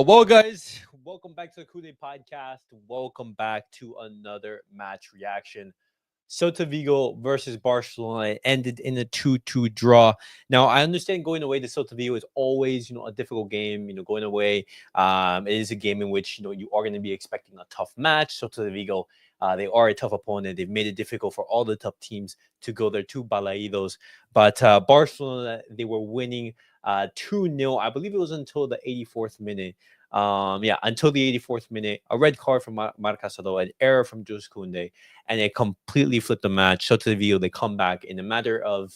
Well, guys, welcome back to the Cule podcast. Welcome back to another match reaction. Celta Vigo versus Barcelona ended in a 2-2 draw. Now, I understand going away to Celta Vigo is always, a difficult game. Going away, it is a game in which you are going to be expecting a tough match. Celta Vigo, they are a tough opponent. They've made it difficult for all the top teams to go there to Balaidos. But Barcelona, they were winning 2-0. I believe it was until the 84th minute. Until the 84th minute, a red card from Marc Casado, an error from Jules Koundé, and it completely flipped the match. So to the video, they come back in a matter of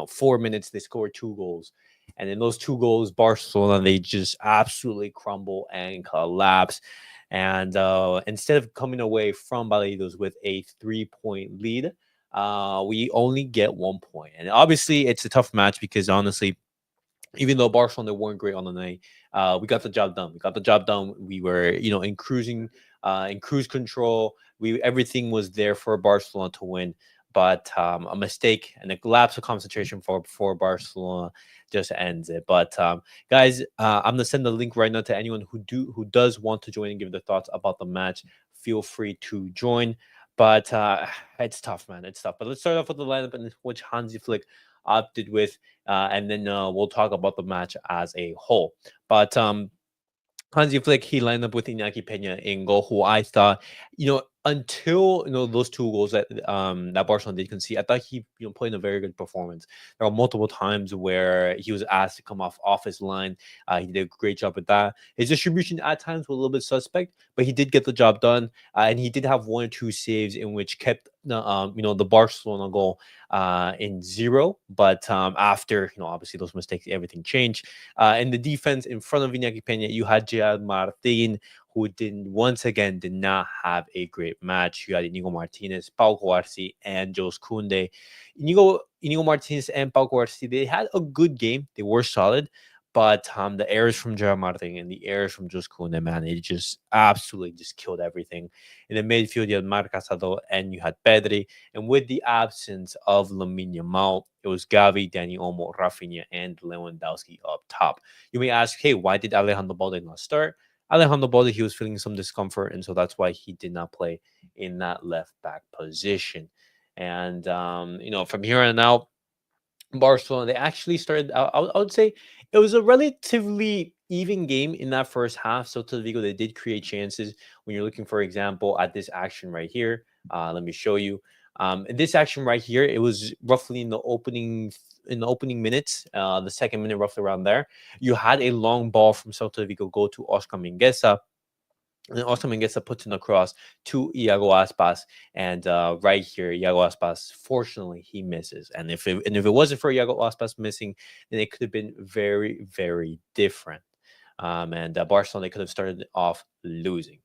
4 minutes. They score 2 goals, and in those 2 goals, Barcelona they just absolutely crumble and collapse. And instead of coming away from Balaidos with a 3-point lead, we only get 1 point. And obviously, it's a tough match because honestly, even though Barcelona weren't great on the night, we got the job done. We got the job done. We were, in cruise control. Everything was there for Barcelona to win, but a mistake and a lapse of concentration for Barcelona just ends it. But guys, I'm gonna send the link right now to anyone who does want to join and give their thoughts about the match. Feel free to join. But it's tough, man. It's tough. But let's start off with the lineup in which Hansi Flick opted with, and then we'll talk about the match as a whole. But Hansi Flick, he lined up with Iñaki Peña in goal, who I thought, until those 2 goals that Barcelona did concede, I thought he put in a very good performance. There were multiple times where he was asked to come off his line. He did a great job with that. His distribution at times was a little bit suspect, but he did get the job done, and he did have 1 or 2 saves in which kept the Barcelona goal in 0. But after obviously those mistakes, everything changed. In the defense in front of Iñaki Peña, you had Gerard Martin, who once again did not have a great match. You had Inigo Martinez, Pau Cuarsi, and Jules Koundé. Inigo Martinez and Pau Cuarsi, they had a good game. They were solid. But the errors from Gerard Martin and the errors from Jules Koundé, man, it just absolutely just killed everything. In the midfield, you had Marc Casado and you had Pedri. And with the absence of Lamine Yamal, it was Gavi, Dani Olmo, Raphinha, and Lewandowski up top. You may ask, hey, why did Alejandro Balde not start? Alejandro Balde, he was feeling some discomfort, and so that's why he did not play in that left back position. And from here on out, Barcelona, they actually started. I would say it was a relatively even game in that first half. So to Vigo, they did create chances. When you're looking, for example, at this action right here, let me show you. This action right here, it was roughly in the opening minutes, the second minute, roughly around there. You had a long ball from Celta Vigo go to Oscar Mingueza. And then Oscar Mingueza puts in across to Iago Aspas, and right here, Iago Aspas, fortunately, he misses. And if it wasn't for Iago Aspas missing, then it could have been very, very different. And Barcelona could have started off losing.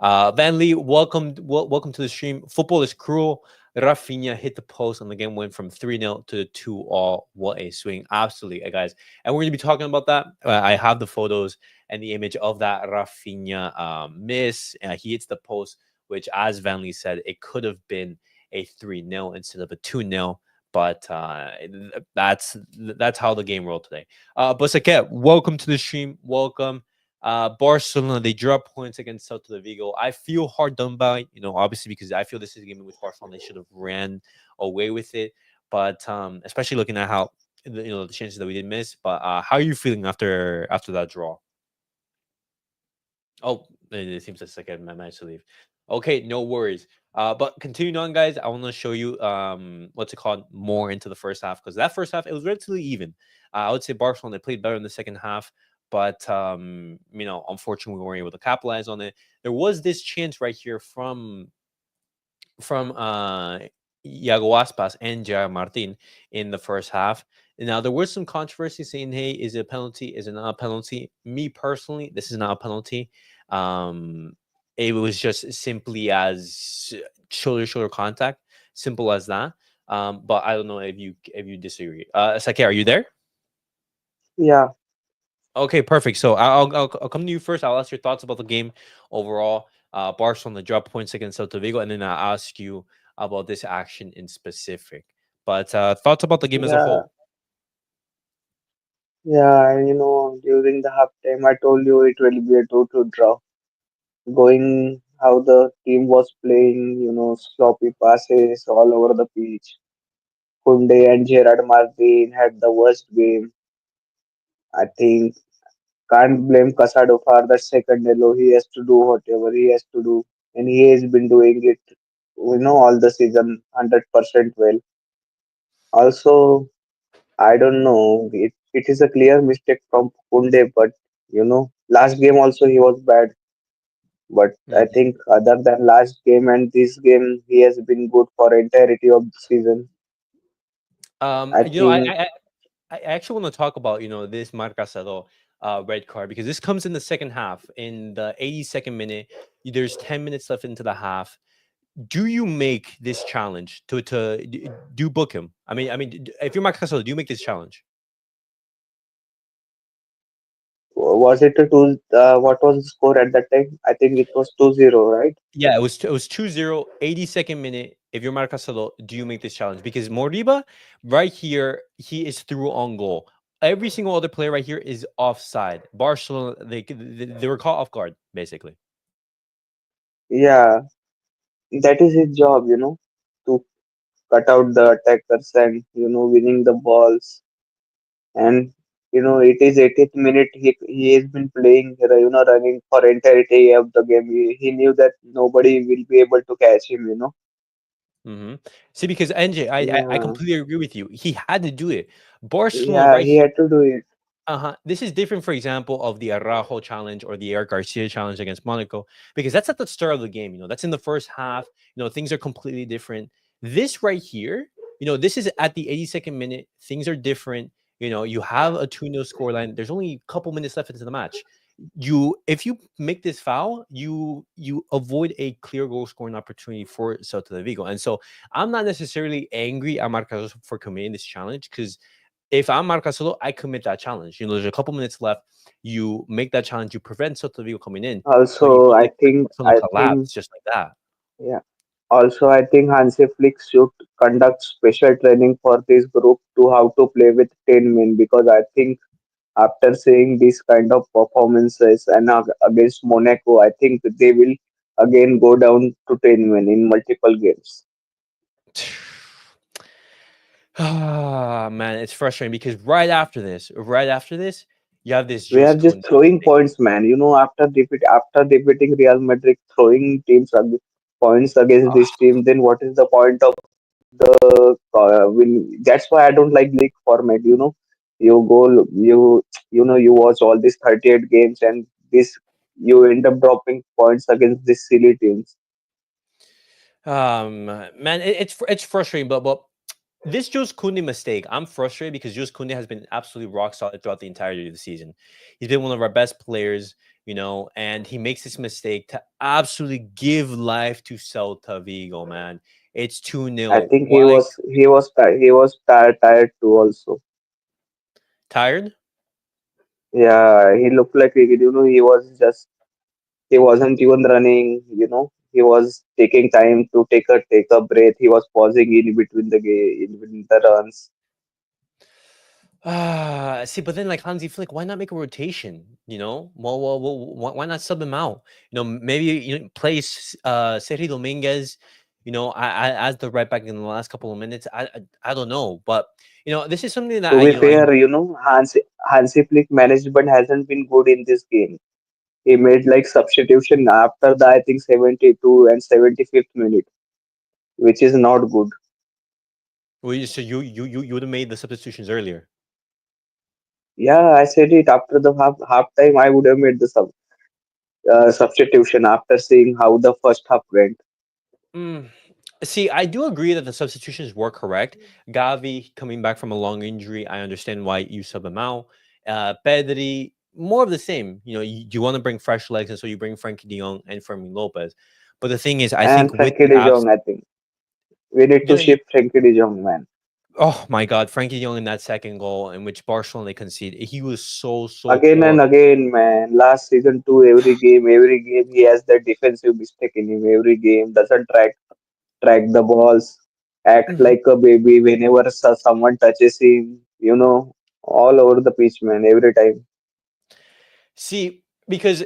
Van Lee, welcome to the stream. Football is cruel. Raphinha hit the post, and the game went from 3-0 to 2-all. What a swing. Absolutely, guys. And we're going to be talking about that. I have the photos and the image of that Raphinha miss. He hits the post, which, as Van Lee said, it could have been a 3-0 instead of a 2-0. But that's how the game rolled today. But Saket, welcome to the stream. Welcome. Barcelona, they drop points against Celta Vigo. I feel hard done by, obviously because I feel this is a game in which Barcelona they should have ran away with it. But especially looking at how the chances that we did miss. But how are you feeling after that draw? Oh, it seems like second managed to leave. Okay, no worries. But continuing on, guys, I want to show you what's it called more into the first half, because that first half it was relatively even. I would say Barcelona they played better in the second half. But unfortunately, we weren't able to capitalize on it. There was this chance right here from Iago Aspas and Gerard Martin in the first half. Now there was some controversy saying, "Hey, is it a penalty? Is it not a penalty?" Me personally, this is not a penalty. It was just simply as shoulder contact, simple as that. But I don't know if you disagree. Sake, are you there? Yeah, Okay, perfect. So I'll come to you first. I'll ask your thoughts about the game overall. Barcelona drop points against Celta Vigo, and then I'll ask you about this action in specific. But thoughts about the game as a yeah, whole? Yeah, and during the halftime, I told you it will be a 2-2 draw. Going how the team was playing, sloppy passes all over the pitch. Kunde and Gerard Martin had the worst game. I think can't blame Casado for the second yellow. He has to do whatever he has to do, and he has been doing it, all the season 100% well. Also, I don't know. It is a clear mistake from Kunde, but last game also he was bad. But I Mhm. think other than last game and this game, he has been good for entirety of the season. I You know, I, think I I actually want to talk about this Marcasado red card because this comes in the second half in the 82nd minute. There's 10 minutes left into the half. Do you make this challenge do you book him? If you're Marcasado, do you make this challenge? was it a two? What was the score at that time? I think it was 2-0, right? Yeah, it was 2-0, 82nd minute. If you're Marcasado, do you make this challenge? Because Moriba, right here, he is through on goal. Every single other player right here is offside. Barcelona, they were caught off guard, basically. Yeah, that is his job, to cut out the attackers and winning the balls. And it is 80th minute. He has been playing, running for entirety of the game. He knew that nobody will be able to catch him. Mhm. See, because NJ, I Yeah, completely agree with you. He had to do it. Barcelona yeah, right he here. had to do it. Uh-huh. This is different, for example, of the Araujo challenge or the Eric Garcia challenge against Monaco, because that's at the start of the game. That's in the first half. Things are completely different. This right here, this is at the 82nd minute. Things are different. You have a 2-0 scoreline. There's only a couple minutes left into the match. If you make this foul, you avoid a clear goal scoring opportunity for Celta Vigo. And so I'm not necessarily angry at Marcos for committing this challenge because if I'm Marcasolo, I commit that challenge. There's a couple minutes left. You make that challenge. You prevent Celta Vigo coming in, but you Also, don't I let think, Barcelona I think, collapse just like that. yeah. Also, I think Hansi Flick should conduct special training for this group to how to play with 10 men, because I think after seeing this kind of performances and against Monaco, I think they will again go down to 10 men in multiple games. Ah, man, it's frustrating because right after this, you have this We are Jules just Koundé throwing mistake. points, man. After defeating Real Madrid, throwing points against this team. Then what is the point of the win? That's why I don't like league format. You go, you watch all these 38 games, and this you end up dropping points against these silly teams. Man, it's frustrating, but this Jules Koundé mistake, I'm frustrated because Jules Koundé has been absolutely rock solid throughout the entirety of the season. He's been one of our best players, and he makes this mistake to absolutely give life to Celta Vigo, man. It's 2-0. I think he Why was he was ti- he was tired too. Also, tired? yeah, he looked like he wasn't even running. He was taking time to take a breath. He was pausing in between the runs. See, but then like Hansi Flick, why not make a rotation? Well, why not sub him out? Maybe place Sergio Dominguez, as the right back in the last couple of minutes. I don't know, but this is something that To I be you know I fair, Hansi Flick management hasn't been good in this game. He made like substitution after the I think 72 and 75th minute, which is not good. so you would have made the substitutions earlier. Yeah, I said it after the half time. I would have made the substitution after seeing how the first half went. Mm. See, I do agree that the substitutions were correct. Gavi coming back from a long injury, I understand why you sub him out. Pedri, more of the same. You want to bring fresh legs, and so you bring Frankie De Jong and Fermin Lopez. But the thing is, I And think with Frankie the De abs, Jong, I think we need to you know, ship Frankie De Jong, man. oh my God, Frankie De Jong in that second goal in which Barcelona conceded, he was so Again poor. and again, man. Last season too, every game he has that defensive mistake in him. Every game doesn't track the balls, act like a baby whenever someone touches him. all over the pitch, man, every time. See, because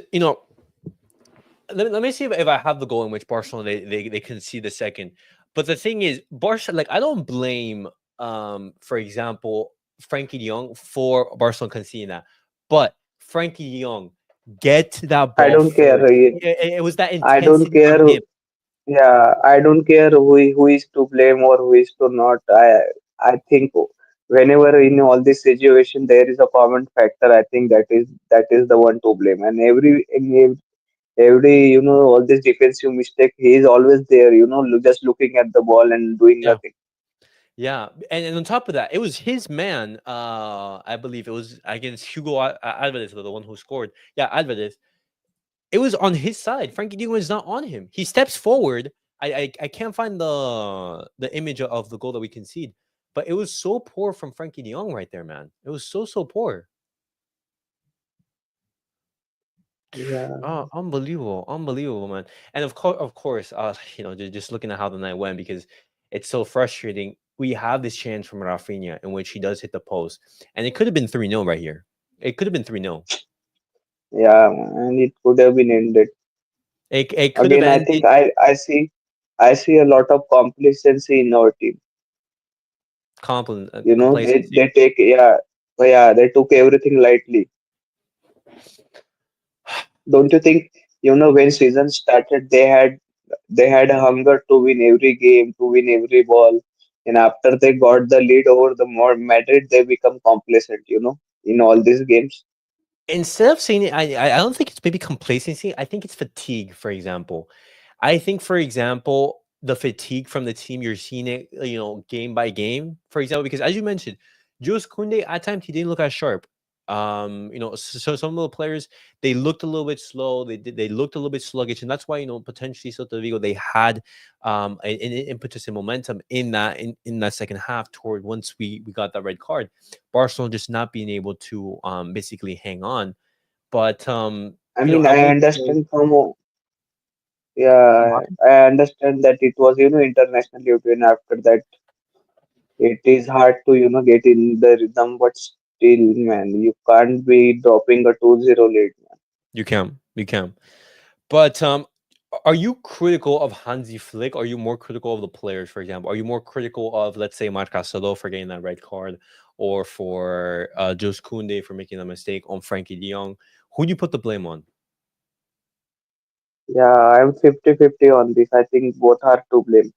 let me see if I have the goal in which Barcelona they concede the second. But the thing is, Barca, like, I don't blame for example Frankie de Jong for Barcelona conceding that, but Frankie de Jong get to that I ball don't care. first. It was that I don't intensity from care. him. Yeah, I don't care who is to blame or who is to not. I think whenever in all this situation there is a common factor, I think that is the one to blame. And every all this defensive mistake, he is always there. Just looking at the ball and doing Yeah. nothing. Yeah, and on top of that, it was his man. I believe it was against Hugo Alvarez, the one who scored. Yeah, Alvarez. It was on his side. Frankie De Jong is not on him. He steps forward. I can't find the image of the goal that we concede, but it was so poor from Frankie De Jong right there, man. It was so poor. Yeah, Unbelievable, unbelievable, man. And of course, just looking at how the night went, because it's so frustrating. We have this chance from Rafinha in which he does hit the post, and it could have been 3-0 right here. It could have been 3-0. yeah, and it could have been ended. It could have Again, I think ended I see a lot of complacency in our team. They complacency. they take yeah, they took everything lightly. Don't you think, when season started, they had a hunger to win every game, to win every ball, and after they got the lead over the Madrid, they become complacent, in all these games. Instead of saying it, I don't think it's maybe complacency. I think it's fatigue, for example. I think, for example, the fatigue from the team, you're seeing it, game by game, for example, because as you mentioned, Jules Koundé, at times he didn't look as sharp. So some of the players, they looked a little bit slow. They looked a little bit sluggish, and that's why potentially Celta Vigo, they had an impetus and momentum in that second half toward once we got that red card. Barcelona just not being able to basically hang on. But I mean, I I will say, understand yeah, I understand that it was, international duty, and after that, it is hard to, get in the rhythm, but still, man, you can't be dropping a 2-0 lead. you can. But are you critical of Hansi Flick? Are you more critical of the players, for example? Are you more critical of, let's say, Marc Castelo for getting that red card, or for Jules Koundé for making a mistake on Frankie De Jong? Who do you put the blame on? Yeah, I'm 50-50 on this. I think both are to blame.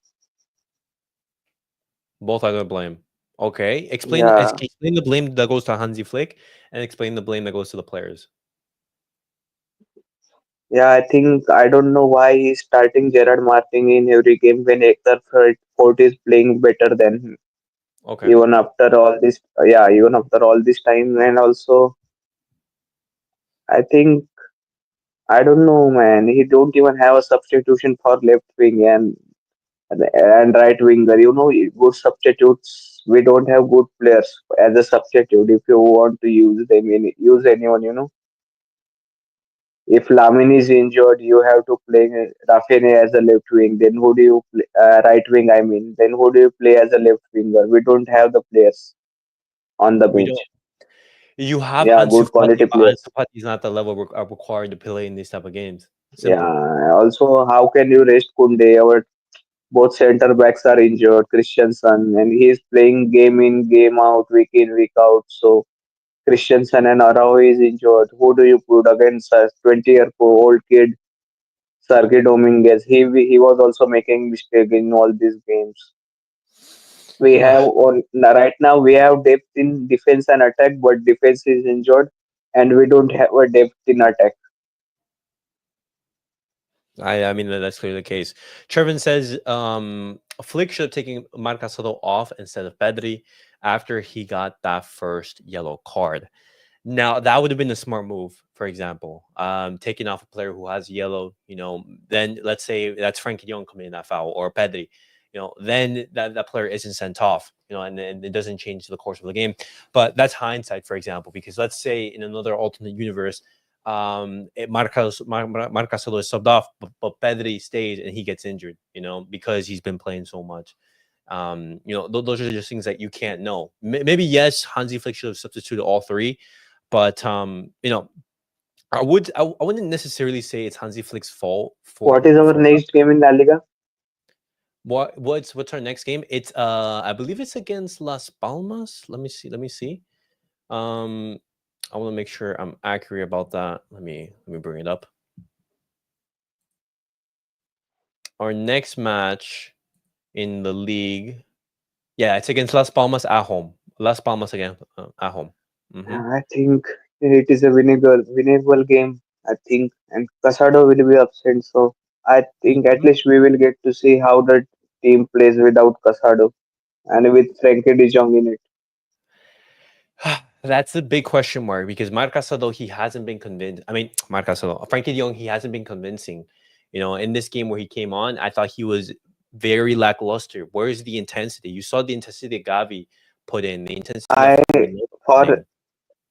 Both are to blame. Okay, Yeah. explain the blame that goes to Hansi Flick, and explain the blame that goes to the players. Yeah, I think I don't know why he's starting Gerard Martin in every game when Hector Fort is playing better than him. Okay. Even after all this, even after all this time, and also I think I don't know, man. He don't even have a substitution for left wing and right winger. Good substitutes. We don't have good players as a substitute. If you want to use them, use anyone. If Lamin is injured, you have to play Raphinha as a left wing. Then who do you play, right wing? I mean, then who do you play as a left winger? We don't have the players on the We don't. bench. You have Yeah, Ansu good Fati, quality but Ansu players. Fati is not the level required to play in these type of games. Simple. Yeah. Also, how can you rest Kunde? Our both center backs are injured. Christensen, and he is playing game in, game out, week in, week out. So Christensen and Araujo is injured. Who do you put against a 20-year-old kid? Sergey Dominguez, he was also making mistake in all these games. We Ugh, have on right now we have depth in defense and attack, but defense is injured, and we don't have a depth in attack. I mean, that's clearly the case. Trevin says Flick should have taken Marcasolo off instead of Pedri after he got that first yellow card. Now that would have been a smart move. For example, taking off a player who has yellow. Then let's say that's Frankie Young coming in that foul, or Pedri. Then that player isn't sent off. And it doesn't change the course of the game. But that's hindsight, for example, because let's say in another alternate universe, Marcasolo is subbed off, but Pedri stays and he gets injured. Because he's been playing so much. Those are just things that you can't know. Maybe yes, Hansi Flick should have substituted all three, but I wouldn't necessarily say it's Hansi Flick's fault What for is our for next game in La Liga? what's our next game? It's I believe it's against Las Palmas. Let me see. Um, I want to make sure I'm accurate about that. Let me bring it up. Our next match in the league, yeah, it's against Las Palmas at home. Las Palmas again at home. Hmm. I think it is a winnable game. I think, and Casado will be absent, so I think at least we will get to see how the team plays without Casado and with Frankie De Jong in it. That's a big question mark because Marc Casado, he hasn't been convinced. I mean, Marc Casado, Frankie de Jong, he hasn't been convincing. In this game where he came on, I thought he was very lackluster. Where's the intensity? You saw the intensity that Gavi put in, the intensity that I Fermin put for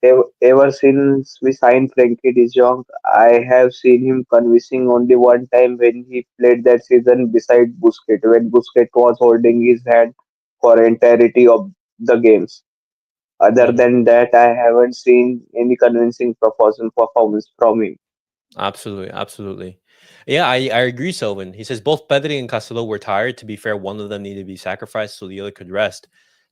in. ever since we signed Frankie De Jong, I have seen him convincing only one time when he played that season beside Busquets, when Busquets was holding his hand for entirety of the games. Other Hmm. than that, I haven't seen any convincing performance from him. Absolutely, absolutely. Yeah, I agree, Sylvan. He says both Pedri and Castello were tired. To be fair, one of them needed to be sacrificed so the other could rest.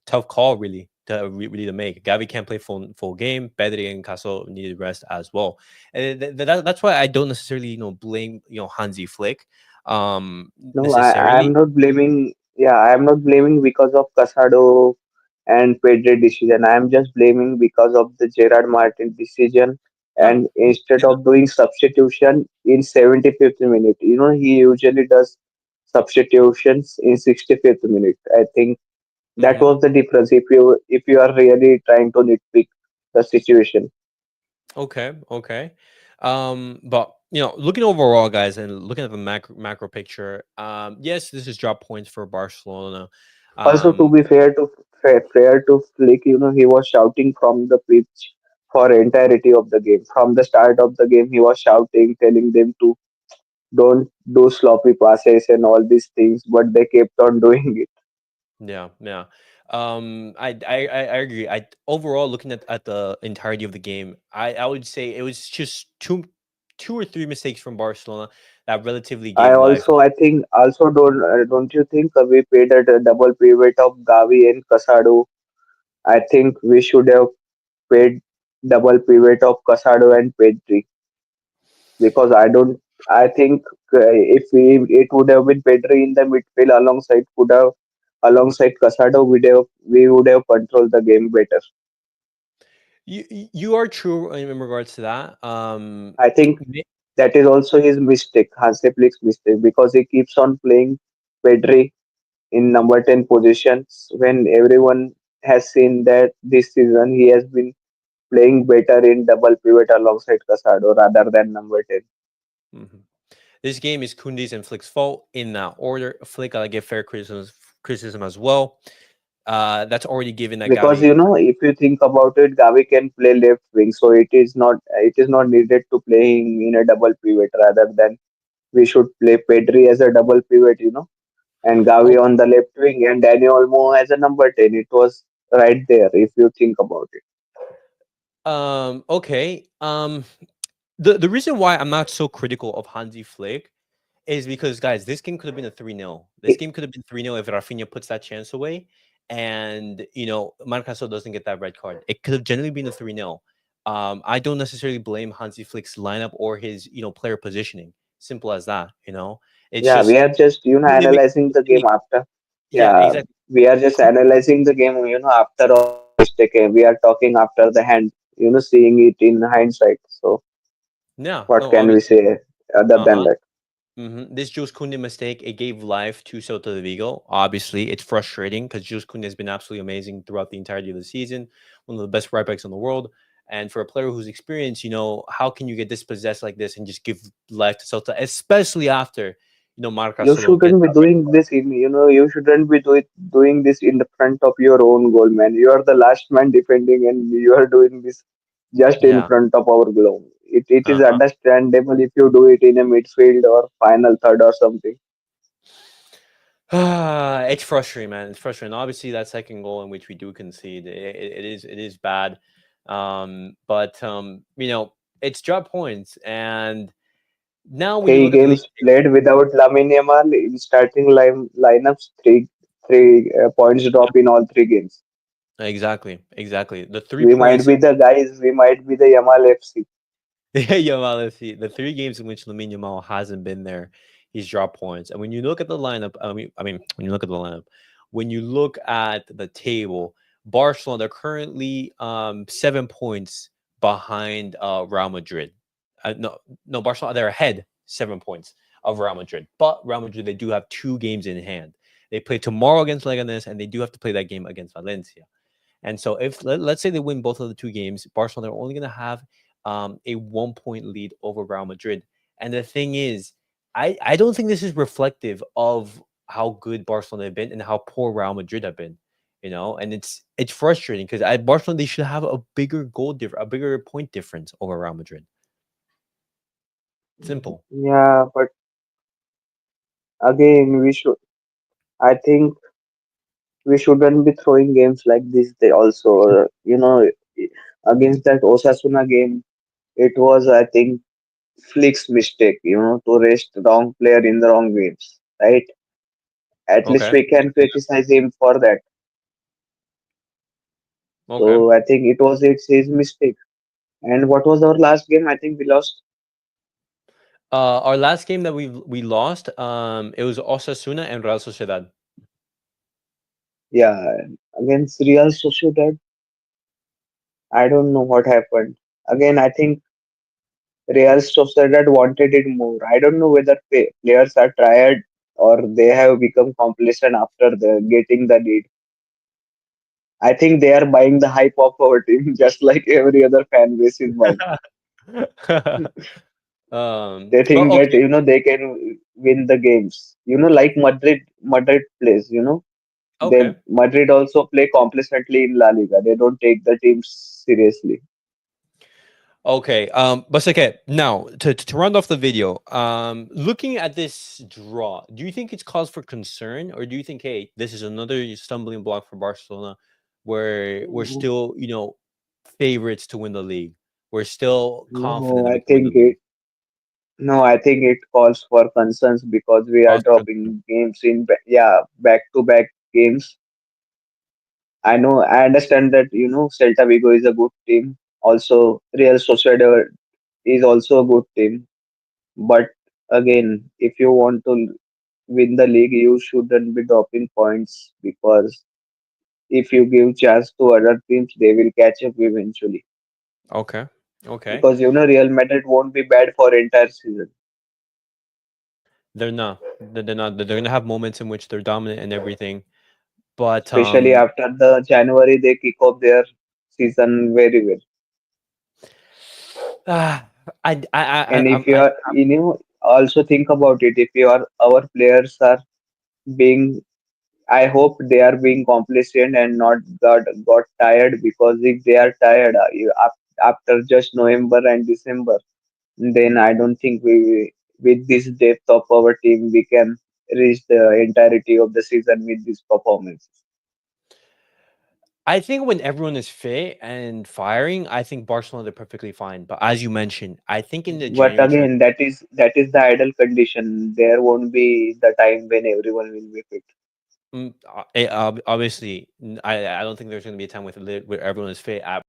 Tough call, really, really to make. Gavi can't play full game. Pedri and Castello needed rest as well, and that's why I don't necessarily blame Hansi Flick, No, I am necessarily. not blaming. Yeah, I am not blaming because of Casado and Pedro decision. I am just blaming because of the Gerard Martin decision. No, And instead of doing substitution in 75th minute, he usually does substitutions in 65th minute. I think that hmm. was the difference. If you are really trying to nitpick the situation, Okay, okay. But looking overall, guys, and looking at the macro picture, yes, this is drop points for Barcelona. also to Um, be fair to Flick, he was shouting from the pitch for entirety of the game. From the start of the game, he was shouting, telling them to don't do sloppy passes and all these things, but they kept on doing it. yeah, yeah. I agree. I overall looking at the entirety of the game, I would say it was just two or three mistakes from Barcelona that relatively gave life. I think, also don't you think we paid at a double pivot of Gavi and Casado? I think we should have paid double pivot of Casado and Pedri because I think if it would have been Pedri in the midfield alongside Casado, we would have controlled the game better. You are true in regards to that. I think that is also his mistake, Hansi Flick's mistake, because he keeps on playing Pedri in number 10 positions when everyone has seen that this season he has been playing better in double pivot alongside Casado rather than number 10. Mhm. This game is Kundi's and Flick's fault in that order. Flick gotta give fair criticism as well. That's already given that Because Gavi. if you think about it, Gavi can play left wing, so it is not needed to play him in a double pivot. Rather than we should play Pedri as a double pivot, and Gavi on the left wing and Dani Olmo as a number 10. It was right there if you think about it. Okay. The reason why I'm not so critical of Hansi Flick is because, guys, this game could have been a 3-0. This It- game could have been 3-0 if Rafinha puts that chance away and, Marcaso doesn't get that red card. It could have generally been a 3-0. I don't necessarily blame Hansi Flick's lineup or his, player positioning. Simple as that, It's Yeah, we just are just analyzing the game after. yeah, Yeah, exactly. we are just analyzing the game, after all the mistake. We are talking after the hand, seeing it in hindsight. So Yeah, what no, can we obviously. say other than Uh-huh. that? This Jules Koundé mistake, it gave life to Celta Vigo. Obviously, it's frustrating because Jules Koundé has been absolutely amazing throughout the entirety of the season, one of the best right backs in the world. And for a player who's experienced, how can you get dispossessed like this and just give life to Celta, especially after, Marc You Solo gets shouldn't be that red doing card. this you shouldn't be doing this in the front of your own goal, man. You are the last man defending and you are doing this just in Yeah. front of our goal. It is Uh-huh. understandable if you do it in a midfield or final third or something. It's frustrating, man. It's frustrating. Obviously, that second goal in which we do concede, it is bad. But it's drop points, and now when you Three look at the league games played without Lamine Yamal in starting lineups. Three points drop in all three games. exactly, exactly, the three We might points. be the guys. We might be the Yamal FC. Yeah, Yamal, let's see. The three games in which Lamine Yamal hasn't been there, he's dropped points. And when you look at the lineup, I mean, when you look at the lineup, when you look at the table, Barcelona, they're currently 7 points behind Real Madrid. No, Barcelona, they're ahead 7 points of Real Madrid. But Real Madrid, they do have two games in hand. They play tomorrow against Leganes, and they do have to play that game against Valencia. And so if let's say they win both of the two games, Barcelona are only going to have a 1 point lead over Real Madrid. And the thing is, I don't think this is reflective of how good Barcelona have been and how poor Real Madrid have been. And it's frustrating because at Barcelona they should have a bigger a bigger point difference over Real Madrid. Simple. Yeah, but again, we should. I think we shouldn't be throwing games like this. They also, against that Osasuna game, it was, I think, Flick's mistake. To rest wrong player in the wrong games, right? At least Okay. we can criticize him for that. Okay. So I think it's his mistake. And what was our last game? I think we lost. Our last game that we lost, it was Osasuna and Real Sociedad. Yeah, against Real Sociedad. I don't know what happened. Again, I think Real Sociedad wanted it more. I don't know whether players are tired or they have become complacent after getting the lead. I think they are buying the hype of our team just like every other fan base is buying. They But think that okay, they can win the games. Like Madrid plays. They okay, Madrid also play complacently in La Liga. They don't take the teams seriously. okay. But okay. Now to round off the video, looking at this draw, do you think it's cause for concern, or do you think, hey, this is another stumbling block for Barcelona, where we're still, favorites to win the league? We're still confident No, that we I can win the think league. it. No, I think it calls for concerns because we are Cause for concern. dropping games in back to back games. I know, I understand that Celta Vigo is a good team. Also, Real Sociedad is also a good team. But again, if you want to win the league, you shouldn't be dropping points because if you give chance to other teams, they will catch up eventually. Okay, okay. Because Real Madrid won't be bad for entire season. They're not. They're not. They're gonna have moments in which they're dominant and everything, but Especially after the January, they kick off their season very well. ah, And if you I are, also think about it. If our players are being, I hope they are being complacent and not got tired because if they are tired after just November and December, then I don't think with this depth of our team, we can reach the entirety of the season with this performance. I think when everyone is fit and firing, I think Barcelona they're perfectly fine. But as you mentioned, I think in the But January again, that is the ideal condition. There won't be the time when everyone will be fit. obviously, I don't think there's going to be a time where everyone is fit at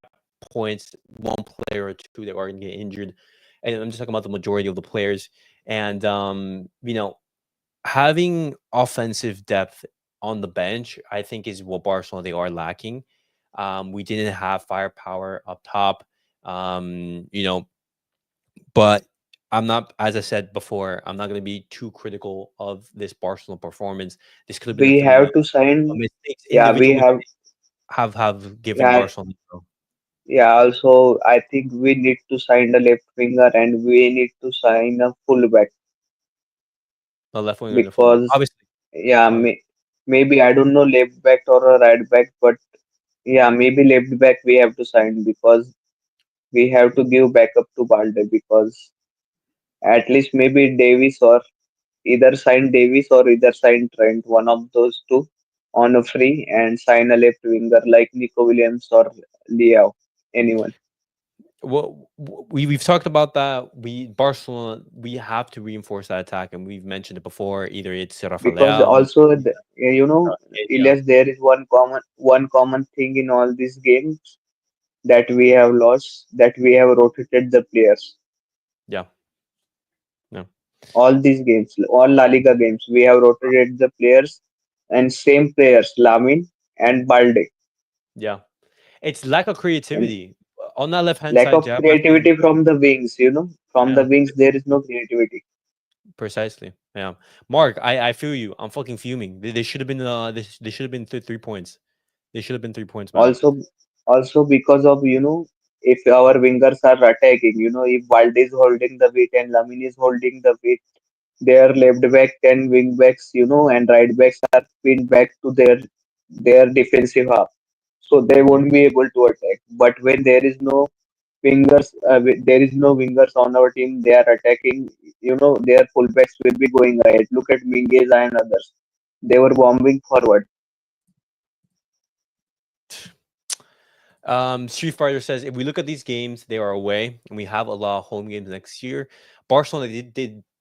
points, one player or two that are going to get injured, and I'm just talking about the majority of the players. And having offensive depth on the bench, I think, is what Barcelona they are lacking. We didn't have firepower up top. But I'm not, as I said before, I'm not going to be too critical of this Barcelona performance. This could have been a We 3-1. have to But sign. mistakes, Yeah, we individual have. mistakes have given Yeah, Barcelona yeah. Also, I think we need to sign a left winger and we need to sign a fullback a left winger and a fullback. because Obviously, yeah, obviously. maybe I don't know left back or a right back, but yeah, maybe left back we have to sign because we have to give backup to Balde because at least maybe Davis or either sign Davies or either sign Trent, one of those two on a free, and sign a left winger like Nico Williams or Liao, anyone. Well, we've talked about that. We Barcelona, we have to reinforce that attack, and we've mentioned it before. Either it's Because Rafael, also, yeah, Elias, there is one common thing in all these games that we have lost, that we have rotated the players. yeah, yeah, All these games, all La Liga games, we have rotated the players and same players, Lamin and Balde. yeah. It's lack of And creativity on that left hand lack side. of You have Raphinha. creativity from the wings, from the Yeah, wings, there is no creativity. precisely. Yeah, Mark, I feel you. I'm fucking fuming. They should have been they should have been 3 points. They should have been 3 points, man. Also, also because of, if our wingers are attacking, if Balde is holding the weight and Lamin is holding the weight, their left back and wing backs, and right backs are pinned back to their defensive half, so they Hmm. won't be able to attack. But when there is no wingers on our team, they are attacking. Their fullbacks will be going ahead. Look at Mingueza and others; they were bombing forward. Street Fighter says if we look at these games, they are away, and we have a lot of home games next year. Barcelona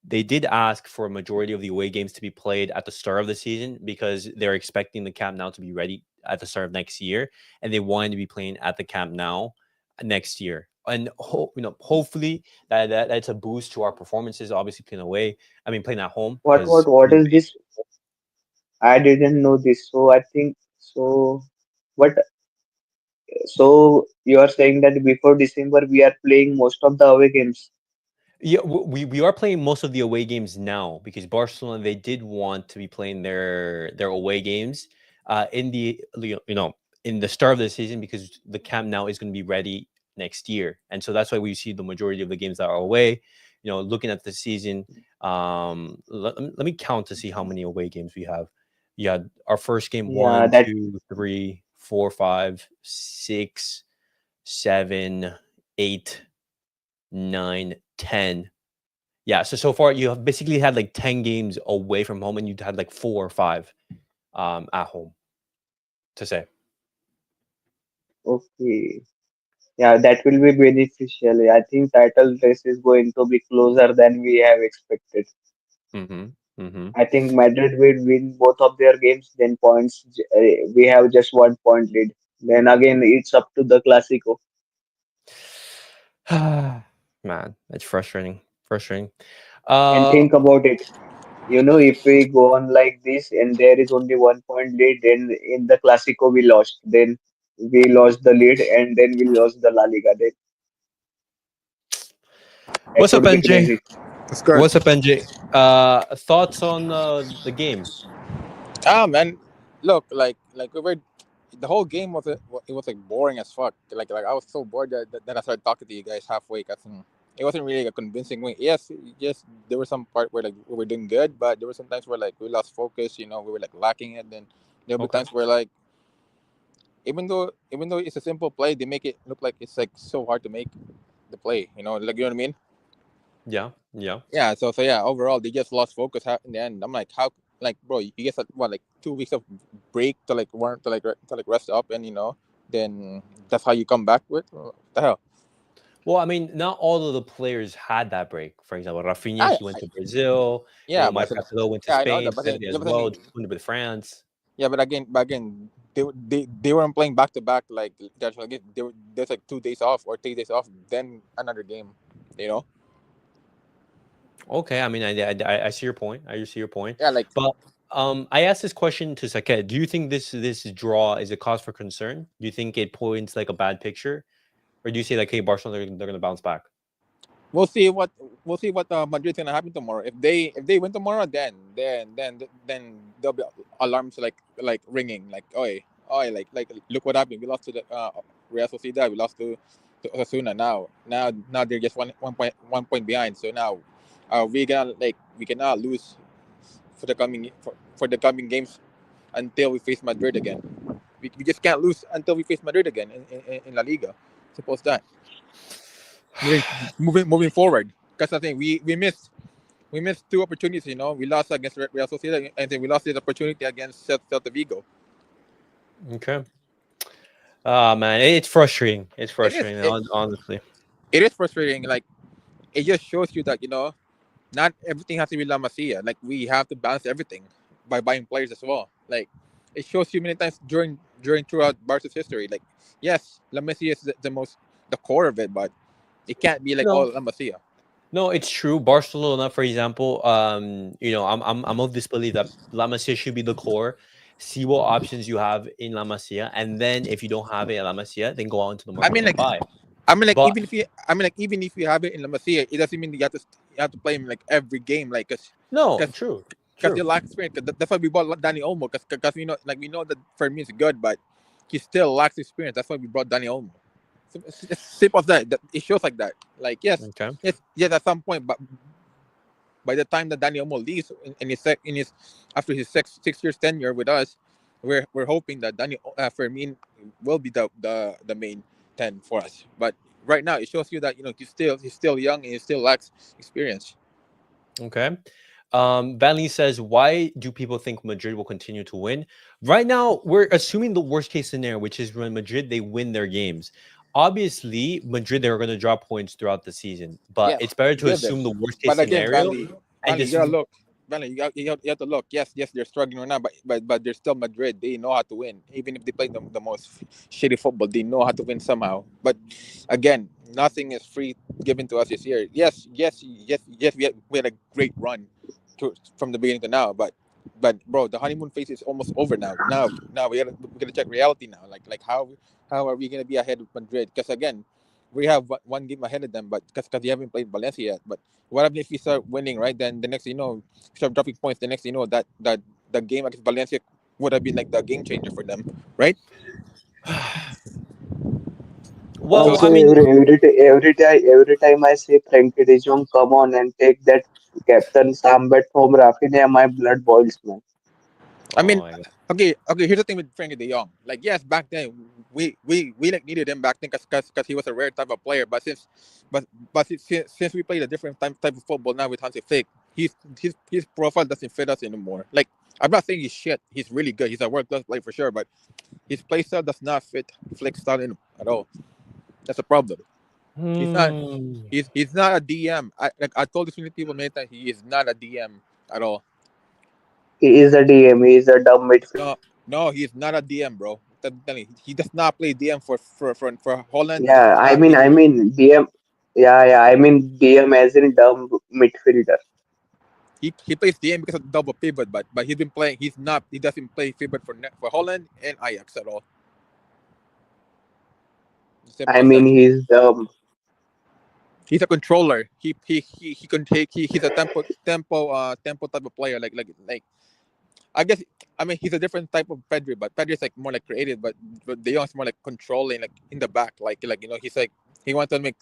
they did ask for a majority of the away games to be played at the start of the season because they're expecting the Camp Nou to be ready at the start of next year, and they wanted to be playing at the Camp Nou next year. And hopefully that's a boost to our performances. Obviously, playing away, I mean playing at home What because what what is this? I didn't know this, so I think so. What? So you are saying that before December we are playing most of the away games. yeah, we are playing most of the away games now because Barcelona they did want to be playing their away games in the in the start of the season because the Camp now is going to be ready next year, and so that's why we see the majority of the games that are away. Looking at the season, let me count to see how many away games we have. Yeah, our first game Yeah, one, that 2, 3, 4, 5, 6, 7, 8, 9, 10. Yeah, so far you have basically had like 10 games away from home and you had like 4 or 5 at home to say. okay. Yeah, that will be beneficial. I think title race is going to be closer than we have expected. Mm-hmm. Mm-hmm. I think Madrid will win both of their games. Then we have just 1 point lead. Then again, it's up to the Clasico. Man, it's frustrating. Frustrating. And Uh think about it. If we go on like this and there is only 1 point lead, then in the Clasico we lost. Then we lost the lead and then we lost the La Liga. Then that what's up, would be NJ? crazy. It's good. What's up, NJ? Thoughts on the game? Man, look, like we were, the whole game it was like boring as fuck. Like I was so bored that I started talking to you guys halfway. Cause it wasn't really a convincing win. Yes, there were some part where like we were doing good, but there were some times where like we lost focus. We were like lacking it. Then there'll be Okay. times where like even though it's a simple play, they make it look like it's like so hard to make the play. Like you know what I mean. Yeah. Yeah. Yeah, so yeah, overall they just lost focus in the end. I'm like, how, like, bro, you get what, like 2 weeks of break to like warm to like rest up, and then that's how you come back with what the hell? Well, I mean, not all of the players had that break. For example, Rafinha, I, he went I to Brazil. yeah, Mike but Castillo went to yeah, I know Spain, that, Pedri yeah, as but then well, went with France. yeah, but again, they weren't playing back to back like that's like there's like 2 days off or 3 days off, then another game, you know. Okay, I mean, I see your point. I see your point. Yeah, like But I asked this question to Saket. Do you think this draw is a cause for concern? Do you think it points like a bad picture, or do you say like, hey, Barcelona they're going to bounce back? we'll see what Madrid's gonna happen tomorrow. If they win tomorrow, then there'll be alarms like ringing, like oi, like look what happened. We lost to the Real Sociedad. We lost to Osasuna. Now they're just one point behind. So now we cannot lose for the coming games until we face Madrid again. We just can't lose until we face Madrid again in La Liga. Suppose that moving forward. That's the thing. We missed we missed two opportunities. We lost against Real Sociedad, and then we lost this opportunity against Celta Vigo. Okay. Man, it's frustrating. It's It is. frustrating, honestly. It is frustrating. Like it just shows you that not everything has to be La Masia. Like we have to balance everything by buying players as well. Like it shows you many times during throughout Barca's history. Like yes, La Masia is the core of it, but it can't be like No, all La Masia. no, it's true. Barcelona, for example, I'm of this belief that La Masia should be the core. See what options you have in La Masia, and then if you don't have it in La Masia, then go out into the I market mean and like buy. I mean like But even if you have it in La Masia, it doesn't mean that you have to play him like every game. Like no, because true, because true. they lack experience. That's why we bought Danny Olmo. Because we know that Fermin is good, but he still lacks experience. That's why we brought Danny Olmo. So it's simple as that. It shows like that. Like Okay. yes, at some point, but by the time that Danny Olmo leaves in his after his six years tenure with us, we're hoping that Danny Fermin will be the main 10 for us. But right now, it shows you that he's still young and he still lacks experience. Okay. Vanley says, why do people think Madrid will continue to win? Right now, we're assuming the worst case scenario, which is when Madrid they win their games. Obviously, Madrid they're going to drop points throughout the season, but Yes, it's better to give them. assume the worst case But again, scenario and Vanley, you just gotta look. Vanley, you have to look. Yes, they're struggling right now, but they're still Madrid. They know how to win, even if they play the most shitty football. They know how to win somehow. But again, nothing is free given to us this year. Yes. We had a great run from the beginning to now, but bro, the honeymoon phase is almost over now. Now we gotta check reality now. Like how are we gonna be ahead of Madrid? Because again, we have one game ahead of them, but because we haven't played Valencia yet. But what happens if we start winning, right? Then the next we start dropping points. The next that the game against Valencia would have been like the game changer for them, right? So well, Also, I mean, every time I see Frankie De Jong come on and take that captain Sambet home Raphinha, my blood boils, man. I oh mean, my god, okay. Here's the thing with Frankie De Jong. Like, yes, back then we like needed him back then because he was a rare type of player. But since we played a different type of football now with Hansi Flick, his profile doesn't fit us anymore. Like, I'm not saying he's shit. He's really good. He's a world class player for sure. But his play style does not fit Flick's style at all. That's a problem. He's not. hmm. He's not a DM. I told this many people many times. He is not a DM at all. He is a DM. He is a dumb midfielder. No, no, he's not a DM, bro. I'm telling you, he does not play DM for Holland. He Yeah, does I not mean, play. I mean DM. Yeah, I mean DM as in dumb midfielder. He plays DM because of double pivot, but he's been playing. He's not. He doesn't play pivot for Holland and Ajax at all. Simple I as mean, that. he's dumb. He's a controller. He can take. He's a tempo type of player. Like I guess I mean he's a different type of Pedri, but Pedri's like more like creative, but De Jong's more like controlling, like in the back, he's like he wants to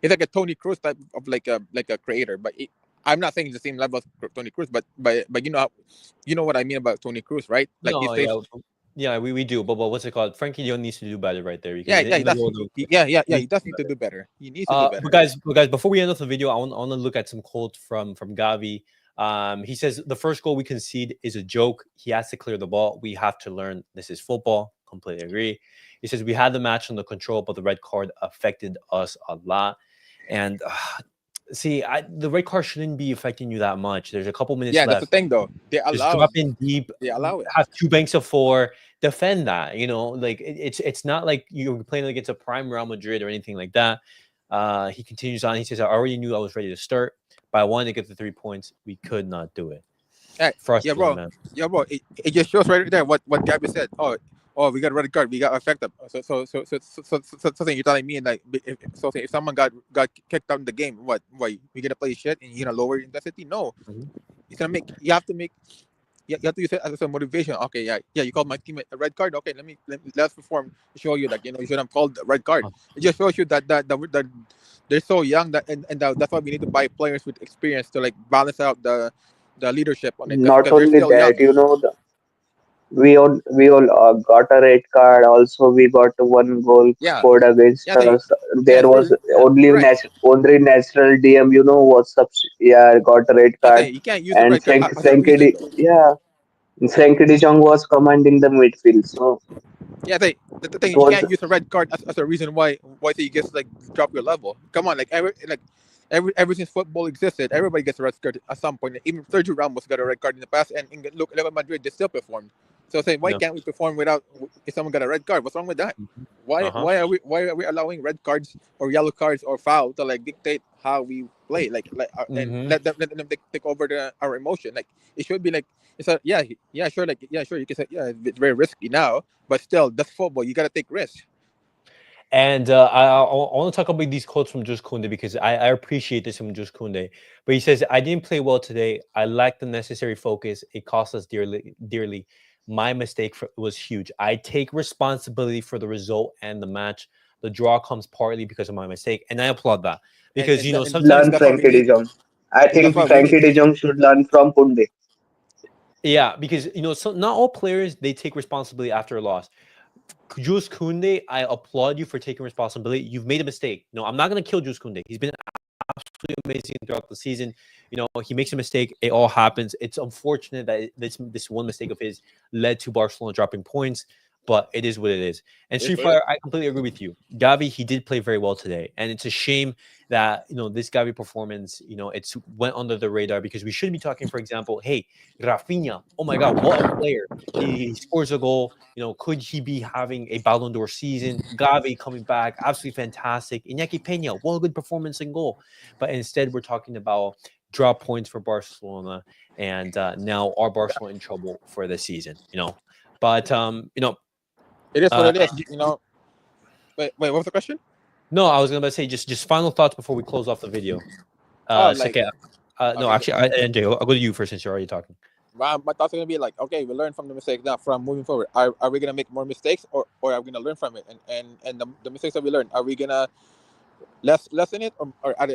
he's like a Tony Cruz type of like a creator, but I'm not saying he's the same level as Tony Cruz, but you know what I mean about Tony Cruz, right? Like he No, stays. yeah, yeah, we do, but what's it called? Frankie Dion needs to do better right there because Yeah, yeah, in the world, yeah. he He does need to do better. He needs to do Uh, but better. guys, but guys, before we end off the video, I want to look at some quotes from Gavi. He says the first goal we concede is a joke. He has to clear the ball. We have to learn this is football. Completely agree. He says we had the match under control, but the red card affected us a lot. And see, the red card shouldn't be affecting you that much. There's a couple minutes Yeah, that's the left. thing though. Just drop in deep, They allow it. have two banks of four, defend that. Like it's not like you're playing against a prime Real Madrid or anything like that. He continues on. He says, "I already knew I was ready to start, but I wanted to get the 3 points. We could not do it. Hey, yeah, Frustrating, bro. man. Yeah, bro. It just shows right there what Gabby said. Oh, we got a red card. We got affected. So you're telling me like if someone got kicked out in the game, what? Why we gonna play shit and you're gonna lower your intensity? No, Mhm. it's gonna make you have to make. You have to use it as a motivation. Okay, yeah. You called my teammate a red card. Okay, let's perform. Show you that you should have called a red card. Oh, It just shows you that they're so young that's why we need to buy players with experience to like balance out the leadership on it Not because they're only still that, young. we all got a red card. Also, we got one goal Yeah, scored against yeah, they, us. yeah, There was yeah, you're right. only natural DM. What's up? Yeah, got a red Yeah, card. you can't use the And red card as a reason though. Yeah, Frankie De Jong was commanding the midfield. So Yeah, the it thing you was can't use a red card as a reason why you just like drop your level. Come on, ever since football existed, everybody gets a red card at some point. Even Sergio Ramos got a red card in the past, and look at Madrid, they still performed. So saying why No. can't we perform without if someone got a red card? What's wrong with that? Mhm. Why Uh-huh. why are we allowing red cards or yellow cards or foul to like dictate how we play and Hmm. let them take over our emotion? Like it should be like it's a yeah sure yeah sure you can say yeah it's very risky now, but still that's football, you gotta take risks. And I want to talk about these quotes from Just Kunde because I appreciate this from Just Kunde. But he says, I didn't play well today. I lacked the necessary focus. It cost us dearly. Dearly. My mistake was huge. I take responsibility for the result and the match. The draw comes partly because of my mistake. And I applaud that because, sometimes, learn That's what we Frankie De need, Jong. I and that's think what we need. Frankie De Jong should learn from Kunde. yeah, because, so not all players, they take responsibility after a loss. Jules Kounde, I applaud you for taking responsibility. You've made a mistake. No, I'm not going to kill Jules Kounde. He's been absolutely amazing throughout the season. He makes a mistake. It all happens. It's unfortunate that this one mistake of his led to Barcelona dropping points, but it is what it is. And It's Street what it is. Fighter, I completely agree with you. Gavi, he did play very well today, and it's a shame that this Gavi performance, it's went under the radar because we should be talking, for example, hey, Raphinha. Oh my God, what a player! He scores a goal. Could he be having a Ballon d'Or season? Gavi coming back, absolutely fantastic. Iñaki Peña, what a good performance and goal. But instead, we're talking about drop points for Barcelona, and now are Barcelona in trouble for the season? But It is what uh, it is, what was the question? no, I was gonna say just final thoughts before we close off the video. Oh, like Second, no, okay, actually, NJ, I'll go to you first since you're already talking. my thoughts are gonna be like, okay, we learn from the mistakes now. From moving forward, are we gonna make more mistakes, or are we gonna learn from it? And the mistakes that we learn, are we gonna lessen it, or add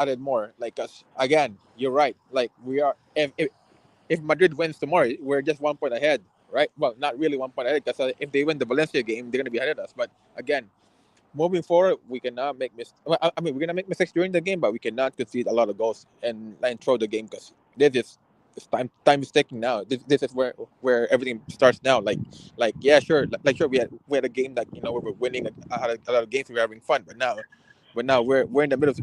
it more? Like, 'cause again, you're right. Like we are, if Madrid wins tomorrow, we're just 1 point ahead, right? Well, not really 1 point ahead, because if they win the Valencia game, they're gonna be ahead of us. But again, moving forward, we cannot make Well, I mean, we're gonna make mistakes during the game, but we cannot concede a lot of goals and throw the game, because this is it's time is ticking now. This is where everything starts now. Like yeah, sure, like sure, we had a game that where we're winning a lot of games, we're having fun, but now we're in the middle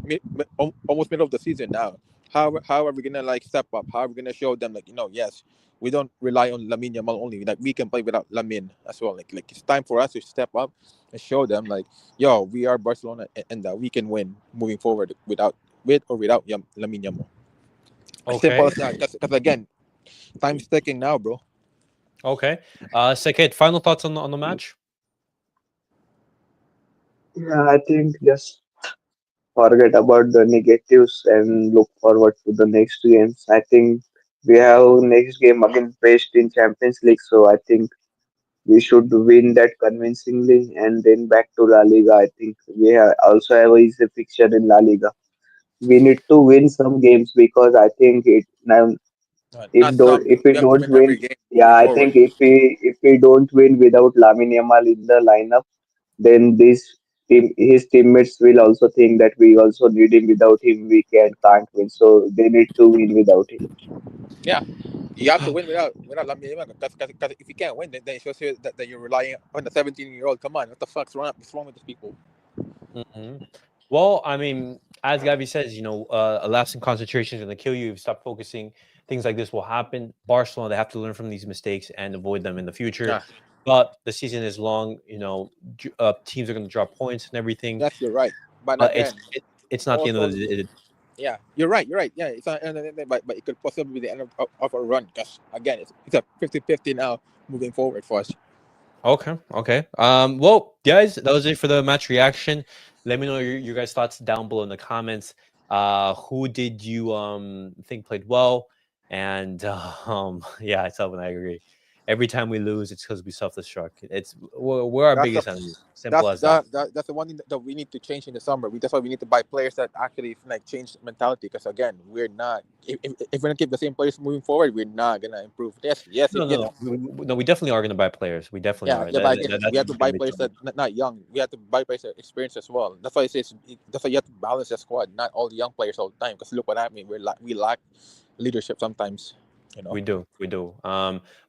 of almost middle of the season now. How are we gonna like step up? How are we gonna show them, like, yes, we don't rely on Lamine Yamal only. Like we can play without Lamine as well. Like it's time for us to step up and show them, like, yo, we are Barcelona, and that we can win moving forward with or without Lamine Yamal. As simple Okay, as that. Because again, time's ticking now, bro. okay. Second, final thoughts on the match. Yeah, I think just forget about the negatives and look forward to the next games. I think we have next game against Best in Champions League, so I think we should win that convincingly and then back to La Liga. I think also have a easy fixture in La Liga. We need to win some games because I think it now Not some. if we We have to don't win every win, game yeah, moving I forward. think if we don't win without Lamine Yamal in the lineup, then his teammates will also think that we also need him. Without him, we can't win. So they need to win without him. Yeah, you have to win without Lamine Yamal. Because if you can't win, then it shows you that you're relying on the 17-year-old. Come on, what the fuck's wrong? What's wrong with these people? Hmm. Well, I mean, as Gavi says, a lapse in concentration is going to kill you if you stop focusing. Things like this will happen. Barcelona, they have to learn from these mistakes and avoid them in the future. Yeah, But the season is long. Teams are going to drop points and everything. yes, you're right. But But again, it's not the end also, of the day. yeah, you're right. You're right. Yeah, it's not, but it could possibly be the end of a run, because again, it's a 50-50 now moving forward for us. Okay, okay. Well, guys, that was it for the match reaction. Let me know your guys' thoughts down below in the comments. Who did you think played well? And yeah, I tell when I agree. Every time we lose, it's because we self-destruct. We're our That's biggest the enemy. Simple as that's the one thing that we need to change in the summer. That's why we need to buy players that actually like change mentality. Because again, we're not if we're gonna keep the same players moving forward, we're not gonna improve. Yes, No. We definitely are going to buy players. We definitely are. yeah. But again, That's we have to buy gonna be players that something. not young. We have to buy players that experienced as well. That's why it says that's why you have to balance the squad, not all the young players all the time. Because look what happened. We lack leadership sometimes. You know. We do.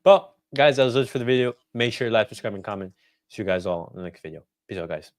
But guys, that was it for the video. Make sure you like, subscribe, and comment. See you guys all in the next video. Peace out, guys.